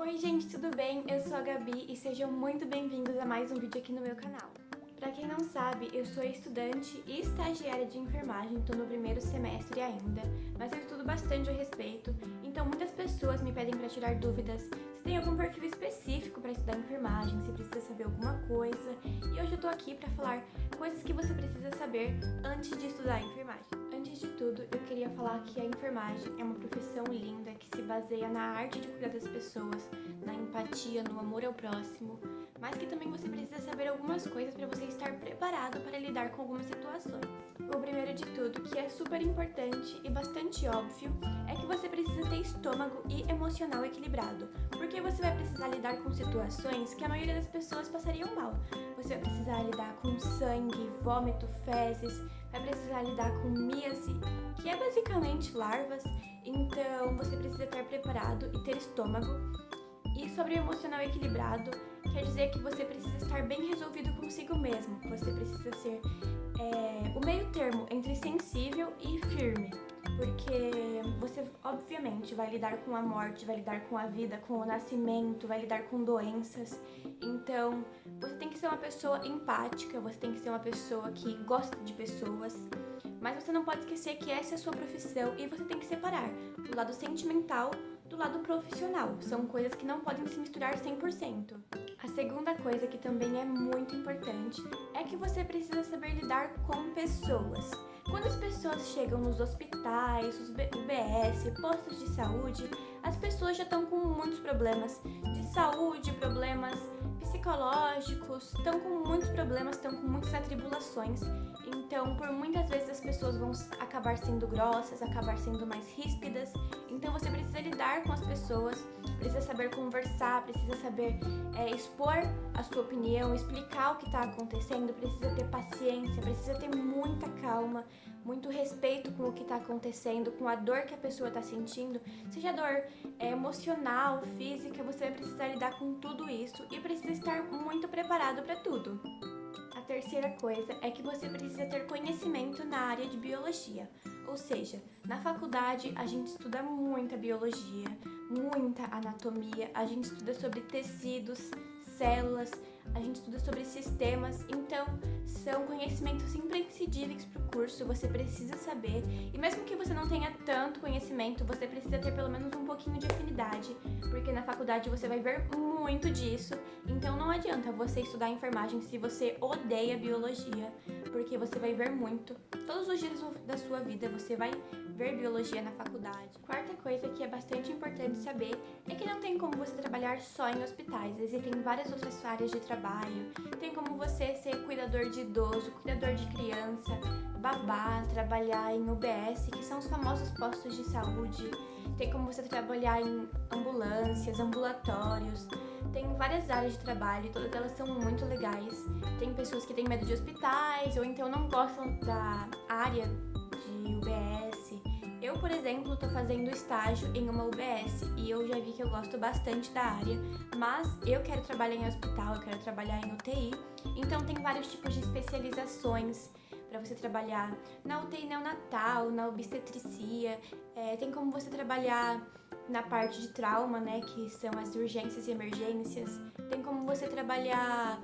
Oi gente, tudo bem? Eu sou a Gabi e sejam muito bem-vindos a mais um vídeo aqui no meu canal. Pra quem não sabe, eu sou estudante e estagiária de enfermagem, tô no primeiro semestre ainda, mas eu estudo bastante a respeito, então muitas pessoas me pedem pra tirar dúvidas se tem algum perfil específico pra estudar enfermagem, se precisa saber alguma coisa, e hoje eu tô aqui pra falar coisas que você precisa saber antes de estudar enfermagem. Antes de tudo, eu queria falar que a enfermagem é uma profissão linda que se baseia na arte de cuidar das pessoas, na empatia, no amor ao próximo, mas que também você precisa saber algumas coisas para você estar preparado para lidar com algumas situações. O primeiro de tudo, que é super importante e bastante óbvio, é que você precisa ter estômago e emocional equilibrado, porque você vai precisar lidar com situações que a maioria das pessoas passariam mal. Você vai precisar lidar com sangue, vômito, fezes, vai precisar lidar com míase, que é basicamente larvas, então você precisa estar preparado e ter estômago. E sobre o emocional equilibrado, quer dizer que você precisa estar bem resolvido consigo mesmo, você precisa ser o meio termo entre sensível e firme, porque você obviamente vai lidar com a morte, vai lidar com a vida, com o nascimento, vai lidar com doenças, então você tem que ser uma pessoa empática, você tem que ser uma pessoa que gosta de pessoas, mas você não pode esquecer que essa é a sua profissão e você tem que separar o lado sentimental do lado profissional. São coisas que não podem se misturar 100%. A segunda coisa que também é muito importante é que você precisa saber lidar com pessoas. Quando as pessoas chegam nos hospitais, os UBS, postos de saúde, as pessoas já estão com muitos problemas de saúde, problemas psicológicos, estão com muitos problemas, estão com muitas atribulações. Então, por muitas vezes as pessoas vão acabar sendo grossas, acabar sendo mais ríspidas. Então, você precisa lidar com as pessoas, precisa saber conversar, precisa saber expor a sua opinião, explicar o que está acontecendo, precisa ter paciência, precisa ter muita calma, muito respeito com o que está acontecendo, com a dor que a pessoa está sentindo, seja dor emocional, física, você vai precisar lidar com tudo isso e precisa estar muito preparado para tudo. A terceira coisa é que você precisa ter conhecimento na área de biologia, ou seja, na faculdade a gente estuda muita biologia, muita anatomia, a gente estuda sobre tecidos, células, a gente estuda sobre sistemas, então são conhecimentos imprescindíveis para o curso, você precisa saber, e mesmo que você não tenha tanto conhecimento, você precisa ter pelo menos um pouquinho de afinidade, porque na faculdade você vai ver muito disso, então não adianta você estudar enfermagem se você odeia biologia, porque você vai ver muito, todos os dias da sua vida você vai ver biologia na faculdade. Quarta coisa que é bastante importante saber é que não tem como você trabalhar só em hospitais, existem várias outras áreas de trabalho, tem como você ser cuidador de idoso, cuidador de criança, babá, trabalhar em UBS, que são os famosos postos de saúde, tem como você trabalhar em ambulâncias, ambulatórios, tem várias áreas de trabalho, todas elas são muito legais. Tem pessoas que têm medo de hospitais ou então não gostam da área de UBS. Eu, por exemplo, estou fazendo estágio em uma UBS e eu já vi que eu gosto bastante da área, mas eu quero trabalhar em hospital, eu quero trabalhar em UTI, então tem vários tipos de especializações para você trabalhar na UTI neonatal, na obstetricia, tem como você trabalhar na parte de trauma, né, que são as urgências e emergências, tem como você trabalhar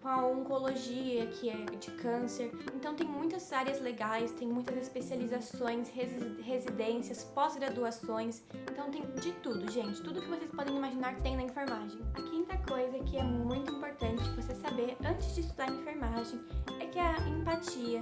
com a oncologia, que é de câncer. Então tem muitas áreas legais, tem muitas especializações, residências, pós-graduações. Então tem de tudo, gente. Tudo que vocês podem imaginar tem na enfermagem. A quinta coisa que é muito importante você saber antes de estudar enfermagem é que a empatia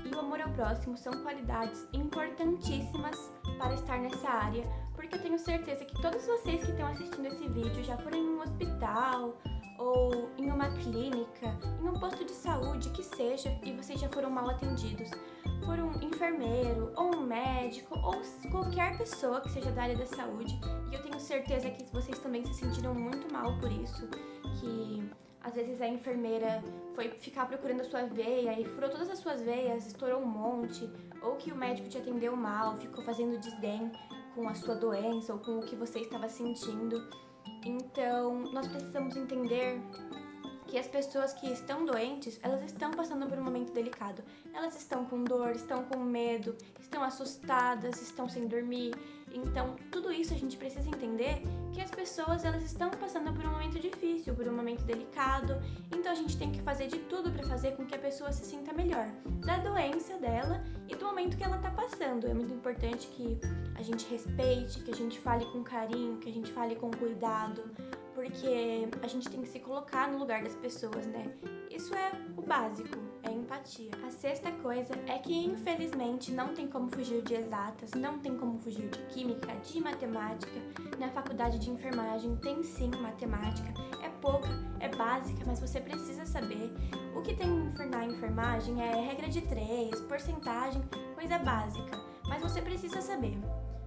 e o amor ao próximo são qualidades importantíssimas para estar nessa área, porque eu tenho certeza que todos vocês que estão assistindo esse vídeo já foram em um hospital, ou em uma clínica, em um posto de saúde, que seja, e vocês já foram mal atendidos por um enfermeiro, ou um médico, ou qualquer pessoa que seja da área da saúde, e eu tenho certeza que vocês também se sentiram muito mal por isso, que às vezes a enfermeira foi ficar procurando a sua veia e furou todas as suas veias, estourou um monte, ou que o médico te atendeu mal, ficou fazendo desdém com a sua doença ou com o que você estava sentindo. Então, nós precisamos entender que as pessoas que estão doentes, elas estão passando por um momento delicado. Elas estão com dor, estão com medo, estão assustadas, estão sem dormir, Então, tudo isso a gente precisa entender que as pessoas elas estão passando por um momento difícil, por um momento delicado. Então, a gente tem que fazer de tudo para fazer com que a pessoa se sinta melhor da doença dela e do momento que ela está passando. É muito importante que a gente respeite, que a gente fale com carinho, que a gente fale com cuidado, porque a gente tem que se colocar no lugar das pessoas, né? Isso é o básico, é empatia. A sexta coisa é que, infelizmente, não tem como fugir de exatas, não tem como fugir de química, de matemática. Na faculdade de enfermagem tem sim matemática, é pouca, é básica, mas você precisa saber. O que tem na enfermagem é regra de 3, porcentagem, coisa básica, mas você precisa saber.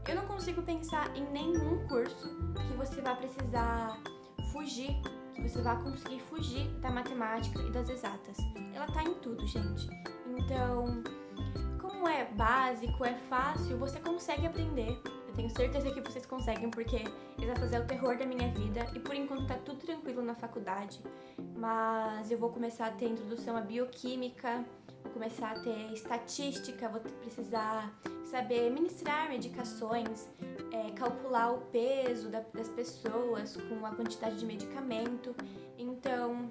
Eu não consigo pensar em nenhum curso que você vai precisar fugir, que você vai conseguir fugir da matemática e das exatas. Ela tá em tudo, gente. Então, como é básico, é fácil, você consegue aprender. Eu tenho certeza que vocês conseguem, porque exatas é o terror da minha vida e por enquanto tá tudo tranquilo na faculdade. Mas eu vou começar a ter introdução à bioquímica, vou começar a ter estatística, vou precisar saber ministrar medicações, calcular o peso das pessoas com a quantidade de medicamento. Então,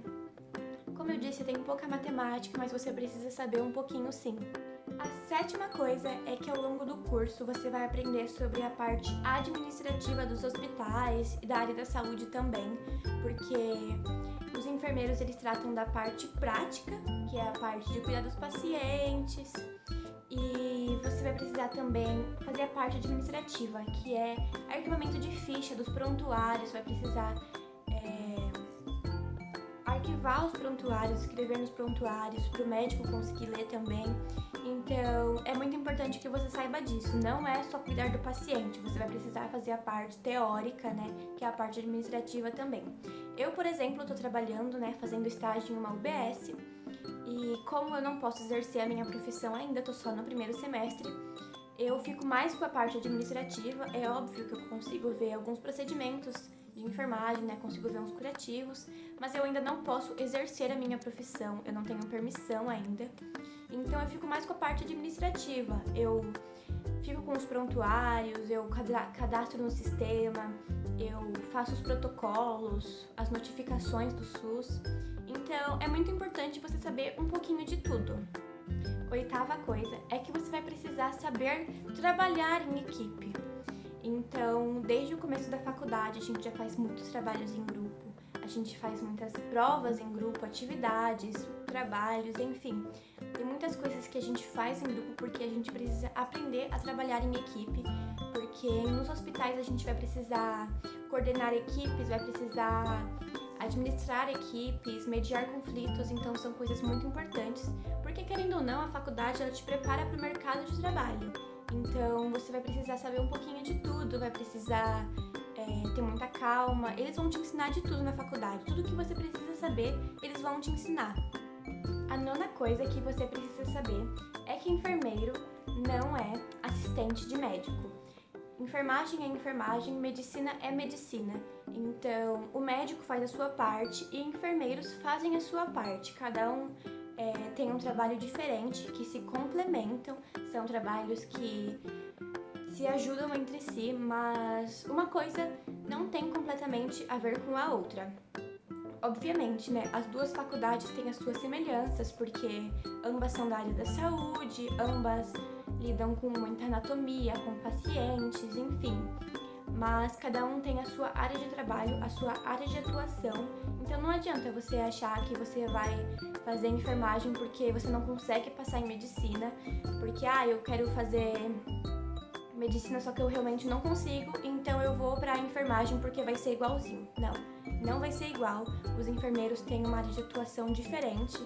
como eu disse, tem pouca matemática, mas você precisa saber um pouquinho sim. A sétima coisa é que ao longo do curso você vai aprender sobre a parte administrativa dos hospitais e da área da saúde também, porque os enfermeiros eles tratam da parte prática, que é a parte de cuidar dos pacientes, e você vai precisar também fazer a parte administrativa, que é arquivamento de ficha dos prontuários, vai precisar arquivar os prontuários, escrever nos prontuários para o médico conseguir ler também. Então, é muito importante que você saiba disso. Não é só cuidar do paciente, você vai precisar fazer a parte teórica, né, que é a parte administrativa também. Eu, por exemplo, estou trabalhando, né, fazendo estágio em uma UBS e como eu não posso exercer a minha profissão ainda, estou só no primeiro semestre, eu fico mais com a parte administrativa. É óbvio que eu consigo ver alguns procedimentos de enfermagem, né, consigo ver uns curativos, mas eu ainda não posso exercer a minha profissão, eu não tenho permissão ainda. Então eu fico mais com a parte administrativa, eu fico com os prontuários, eu cadastro no sistema, eu faço os protocolos, as notificações do SUS. Então é muito importante você saber um pouquinho de tudo. Oitava coisa é que você vai precisar saber trabalhar em equipe. Então, desde o começo da faculdade, a gente já faz muitos trabalhos em grupo, a gente faz muitas provas em grupo, atividades, trabalhos, enfim. Tem muitas coisas que a gente faz em grupo porque a gente precisa aprender a trabalhar em equipe, porque nos hospitais a gente vai precisar coordenar equipes, vai precisar administrar equipes, mediar conflitos, então são coisas muito importantes, porque querendo ou não, a faculdade ela te prepara para o mercado de trabalho. Então, você vai precisar saber um pouquinho de tudo, vai precisar ter muita calma. Eles vão te ensinar de tudo na faculdade. Tudo que você precisa saber, eles vão te ensinar. A nona coisa que você precisa saber é que enfermeiro não é assistente de médico. Enfermagem é enfermagem, medicina é medicina. Então, o médico faz a sua parte e enfermeiros fazem a sua parte. Cada um tem um trabalho diferente, que se complementam, são trabalhos que se ajudam entre si, mas uma coisa não tem completamente a ver com a outra. Obviamente, né, as duas faculdades têm as suas semelhanças, porque ambas são da área da saúde, ambas lidam com muita anatomia, com pacientes, enfim. Mas cada um tem a sua área de trabalho, a sua área de atuação. Então não adianta você achar que você vai fazer enfermagem porque você não consegue passar em medicina, porque eu quero fazer medicina só que eu realmente não consigo, então eu vou pra enfermagem porque vai ser igualzinho. Não vai ser igual. Os enfermeiros têm uma área de atuação diferente,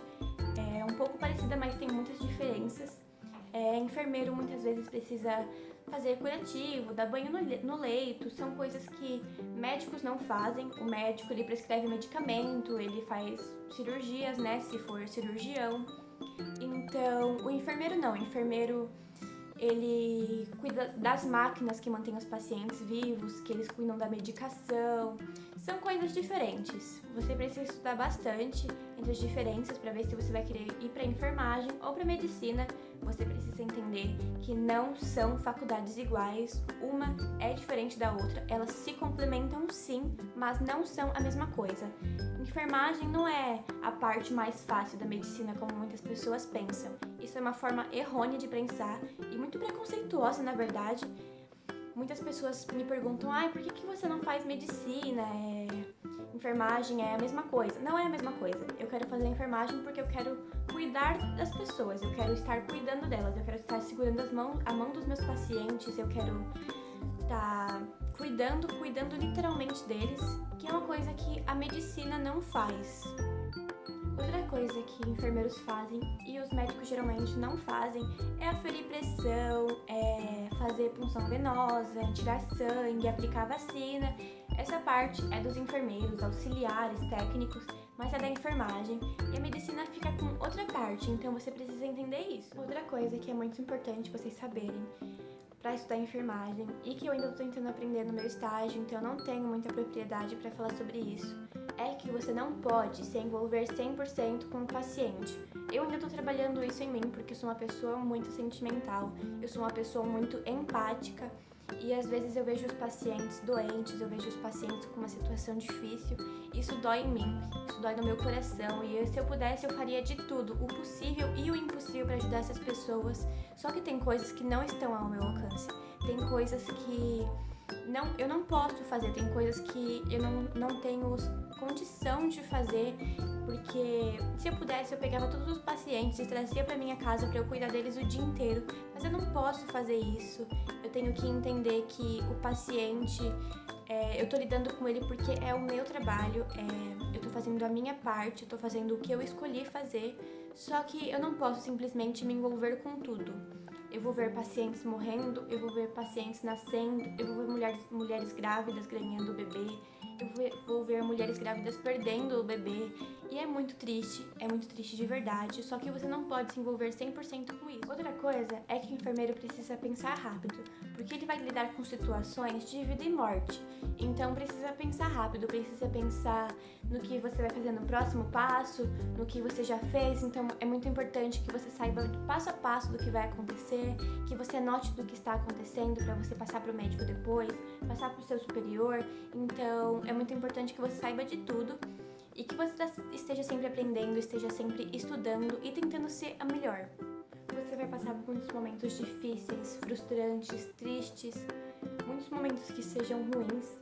é um pouco parecida, mas tem muitas diferenças. Enfermeiro muitas vezes precisa fazer curativo, dar banho no leito, são coisas que médicos não fazem. O médico ele prescreve medicamento, ele faz cirurgias, né, se for cirurgião. Então, o enfermeiro não, o enfermeiro ele cuida das máquinas que mantêm os pacientes vivos, que eles cuidam da medicação. São coisas diferentes. Você precisa estudar bastante entre as diferenças para ver se você vai querer ir para enfermagem ou para medicina, você precisa entender que não são faculdades iguais, uma é diferente da outra, elas se complementam sim, mas não são a mesma coisa. Enfermagem não é a parte mais fácil da medicina como muitas pessoas pensam. Isso é uma forma errônea de pensar e muito preconceituosa, na verdade. Muitas pessoas me perguntam, por que você não faz medicina? Enfermagem é a mesma coisa. Não é a mesma coisa. Eu quero fazer enfermagem porque eu quero cuidar das pessoas, eu quero estar cuidando delas, eu quero estar segurando a mão dos meus pacientes, eu quero estar cuidando literalmente deles, que é uma coisa que a medicina não faz. Outra coisa que enfermeiros fazem e os médicos geralmente não fazem é aferir pressão, fazer punção venosa, tirar sangue, aplicar vacina. Essa parte é dos enfermeiros, auxiliares, técnicos, mas é da enfermagem. E a medicina fica com outra parte, então você precisa entender isso. Outra coisa que é muito importante vocês saberem para estudar enfermagem e que eu ainda estou tentando aprender no meu estágio, então eu não tenho muita propriedade para falar sobre isso, é que você não pode se envolver 100% com o paciente. Eu ainda estou trabalhando isso em mim porque eu sou uma pessoa muito sentimental, eu sou uma pessoa muito empática e às vezes eu vejo os pacientes doentes, eu vejo os pacientes com uma situação difícil, isso dói em mim, isso dói no meu coração e se eu pudesse eu faria de tudo, o possível e o impossível para ajudar essas pessoas, só que tem coisas que não estão ao meu alcance, tem coisas que eu não posso fazer, tem coisas que eu não tenho condição de fazer, porque se eu pudesse eu pegava todos os pacientes e trazia para minha casa para eu cuidar deles o dia inteiro, mas eu não posso fazer isso, eu tenho que entender que o paciente, eu tô lidando com ele porque é o meu trabalho, eu tô fazendo a minha parte, eu tô fazendo o que eu escolhi fazer, só que eu não posso simplesmente me envolver com tudo. Eu vou ver pacientes morrendo, eu vou ver pacientes nascendo, eu vou ver mulheres grávidas ganhando o bebê, eu vou ver mulheres grávidas perdendo o bebê. E é muito triste de verdade, só que você não pode se envolver 100% com isso. Outra coisa é que o enfermeiro precisa pensar rápido, porque ele vai lidar com situações de vida e morte. Então precisa pensar rápido, precisa pensar no que você vai fazer no próximo passo, no que você já fez. Então é muito importante que você saiba passo a passo do que vai acontecer, que você anote do que está acontecendo para você passar para o médico depois, passar para o seu superior. Então é muito importante que você saiba de tudo e que você esteja sempre aprendendo, esteja sempre estudando e tentando ser a melhor. Você vai passar por muitos momentos difíceis, frustrantes, tristes, muitos momentos que sejam ruins,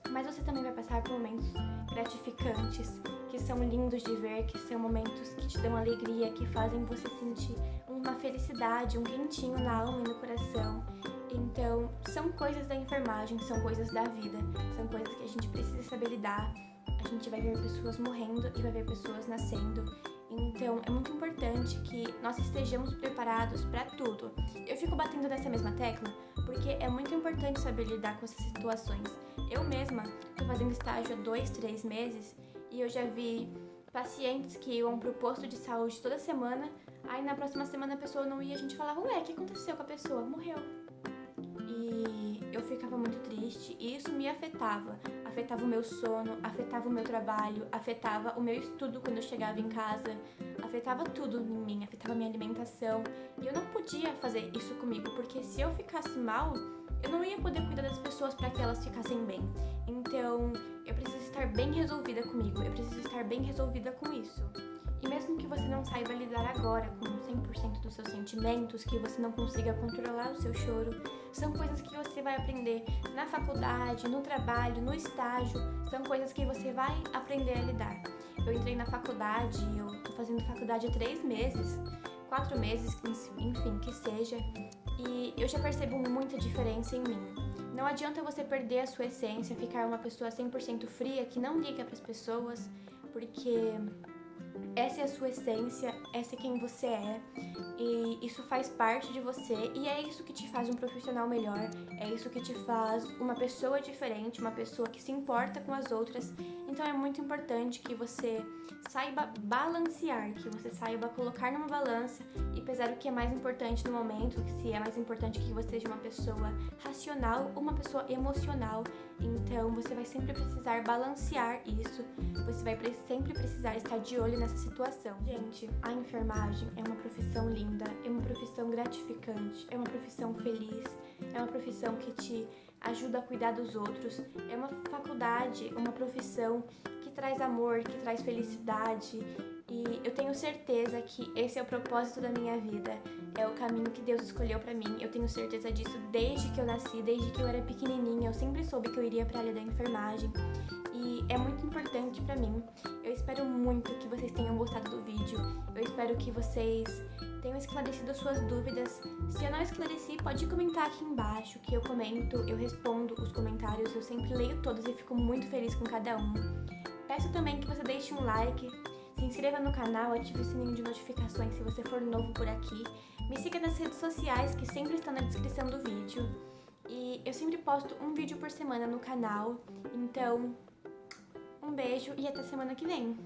mas você também vai passar por momentos gratificantes, que são lindos de ver, que são momentos que te dão alegria, que fazem você sentir uma felicidade, um quentinho na alma e no coração. Então, são coisas da enfermagem, são coisas da vida, são coisas que a gente precisa saber lidar. A gente vai ver pessoas morrendo e vai ver pessoas nascendo. Então, é muito importante que nós estejamos preparados para tudo. Eu fico batendo nessa mesma tecla porque é muito importante saber lidar com essas situações. Eu mesma estou fazendo estágio há 2, 3 meses e eu já vi pacientes que iam pro posto de saúde toda semana, aí na próxima semana a pessoa não ia, a gente falava, o que aconteceu com a pessoa? Morreu. E eu ficava muito triste e isso me afetava o meu sono, afetava o meu trabalho, afetava o meu estudo quando eu chegava em casa, afetava tudo em mim, afetava a minha alimentação e eu não podia fazer isso comigo, porque se eu ficasse mal, eu não ia poder cuidar das pessoas para que elas ficassem bem. Então, eu preciso estar bem resolvida comigo, eu preciso estar bem resolvida com isso. E mesmo que você não saiba lidar agora com 100% dos seus sentimentos, que você não consiga controlar o seu choro, são coisas que você vai aprender na faculdade, no trabalho, no estágio, são coisas que você vai aprender a lidar. Eu entrei na faculdade, eu tô fazendo faculdade há 3 meses, 4 meses, enfim, que seja, e eu já percebo muita diferença em mim. Não adianta você perder a sua essência, ficar uma pessoa 100% fria, que não liga para as pessoas, porque essa é a sua essência, essa é quem você é, e isso faz parte de você, e é isso que te faz um profissional melhor, é isso que te faz uma pessoa diferente, uma pessoa que se importa com as outras. Então é muito importante que você saiba balancear, que você saiba colocar numa balança e pesar o que é mais importante no momento, se é mais importante que você seja uma pessoa racional ou uma pessoa emocional. Então você vai sempre precisar balancear isso, você vai sempre precisar estar de olho nessa situação. Gente, a enfermagem é uma profissão linda, é uma profissão gratificante, é uma profissão feliz, é uma profissão que te ajuda a cuidar dos outros, é uma faculdade, uma profissão que traz amor, que traz felicidade, e eu tenho certeza que esse é o propósito da minha vida, é o caminho que Deus escolheu pra mim. Eu tenho certeza disso desde que eu nasci, desde que eu era pequenininha, eu sempre soube que eu iria pra área da enfermagem. E é muito importante pra mim. Eu espero muito que vocês tenham gostado do vídeo. Eu espero que vocês tenham esclarecido as suas dúvidas. Se eu não esclareci, pode comentar aqui embaixo, que eu comento, eu respondo os comentários. Eu sempre leio todos e fico muito feliz com cada um. Peço também que você deixe um like, se inscreva no canal, ative o sininho de notificações se você for novo por aqui. Me siga nas redes sociais, que sempre estão na descrição do vídeo. E eu sempre posto um vídeo por semana no canal. Então, um beijo e até semana que vem!